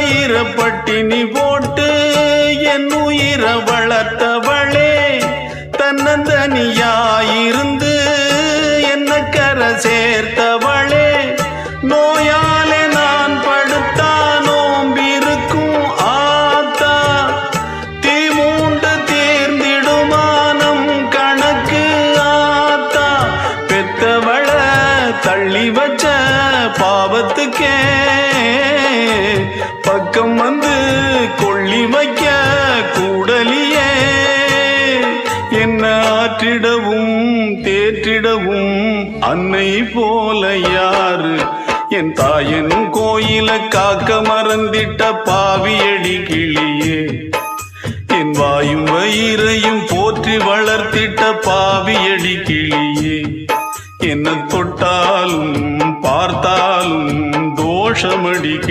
வயிற பட்டினி போட்டு என் உயிர வளர்த்தவளே, தன்னந்தனியாயிருந்து என்ன கரை சேர்த்தவளே, நோயாலே நான் படுத்தா நோம்பிருக்கும் ஆத்தா, தீ மூண்டு தீர்ந்திடுமானம் கணக்கு ஆத்தா, பெத்தவள தள்ளி வச்ச பாவத்துக்கே பக்கம் வந்து கொள்ளி வைக்க கூடலியே, என்ன ஆற்றிடவும் தேற்றிடவும் அன்னை போல யாரு, என் தாயன் கோயில காக்க மறந்திட்ட பாவியடி கிளியே, என் வாயும் வயிறையும் போற்றி வளர்த்திட்ட பாவியடி கிளியே, என்ன தொட்டாலும் பார்த்தாலும் தோஷமடி